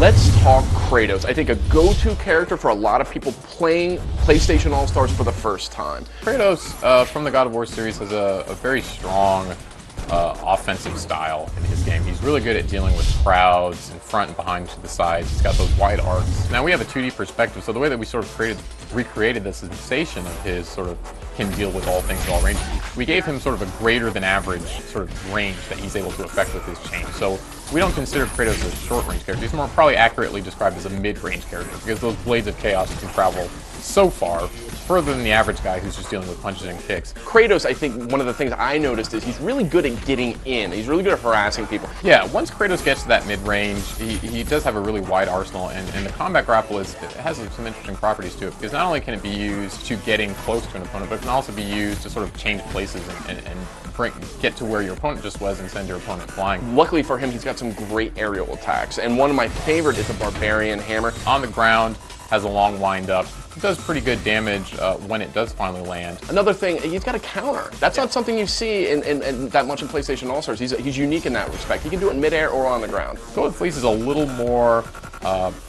Let's talk Kratos. I think a go-to character for a lot of people playing PlayStation All-Stars for the first time. Kratos from the God of War series has a very strong offensive style in his game. He's really good at dealing with crowds in front and behind to the sides. He's got those wide arcs. Now we have a 2D perspective, so the way that we sort of recreated the sensation of his sort of can deal with all things at all ranges, we gave him sort of a greater than average sort of range that he's able to affect with his chain. So we don't consider Kratos a short range character. He's more probably accurately described as a mid-range character because those blades of chaos can travel so far, further than the average guy who's just dealing with punches and kicks. Kratos, I think one of the things I noticed is he's really good at getting in. He's really good at harassing people. Yeah, once Kratos gets to that mid-range, he does have a really wide arsenal, and the combat grapple it has some interesting properties to it, because not only can it be used to getting close to an opponent, but it can also be used to sort of change places and get to where your opponent just was and send your opponent flying. Luckily for him, he's got some great aerial attacks, and one of my favorite is the Barbarian Hammer. On the ground, has a long wind-up. It does pretty good damage when it does finally land. Another thing, he's got a counter. That's not something you see in that much in PlayStation All-Stars. He's unique in that respect. He can do it in midair or on the ground. Golden Fleece is a little more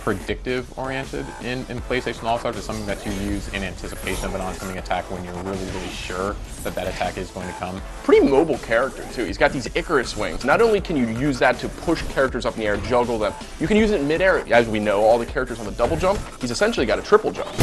predictive-oriented in PlayStation All-Stars. It's something that you use in anticipation of an oncoming attack when you're really, really sure that that attack is going to come. Pretty mobile character, too. He's got these Icarus wings. Not only can you use that to push characters up in the air, juggle them, you can use it in midair. As we know, all the characters on the double jump, he's essentially got a triple jump.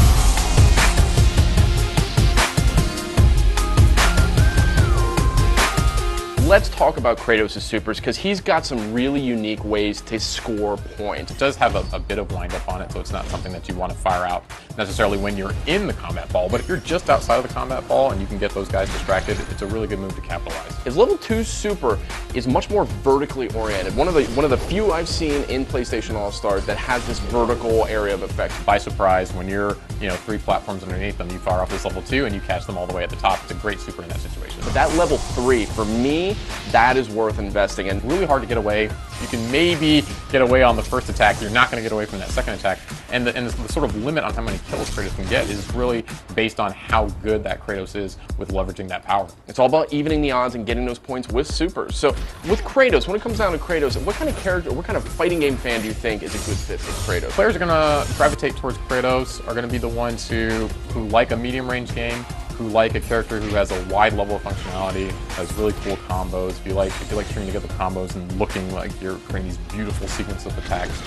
Let's talk about Kratos' supers, because he's got some really unique ways to score points. It does have a bit of wind-up on it, so it's not something that you want to fire out necessarily when you're in the combat ball, but if you're just outside of the combat ball and you can get those guys distracted, it's a really good move to capitalize. His level 2 super is much more vertically oriented. One of the few I've seen in PlayStation All-Stars that has this vertical area of effect. By surprise, when you're 3 platforms underneath them, you fire off this level 2 and you catch them all the way at the top. It's a great super in that situation. But that level 3, for me, that is worth investing in. Really hard to get away. You can maybe get away on the first attack. You're not going to get away from that second attack. And the sort of limit on how many kills Kratos can get is really based on how good that Kratos is with leveraging that power. It's all about evening the odds and getting those points with supers. So with Kratos, when it comes down to Kratos, what kind of character, what kind of fighting game fan do you think is a good fit for Kratos? Players are going to gravitate towards Kratos, are going to be the ones who like a medium range game, who like a character who has a wide level of functionality, has really cool combos. If you like stringing together combos and looking like you're creating these beautiful sequences of attacks,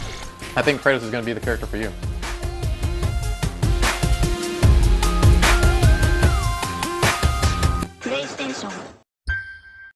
I think Kratos is going to be the character for you.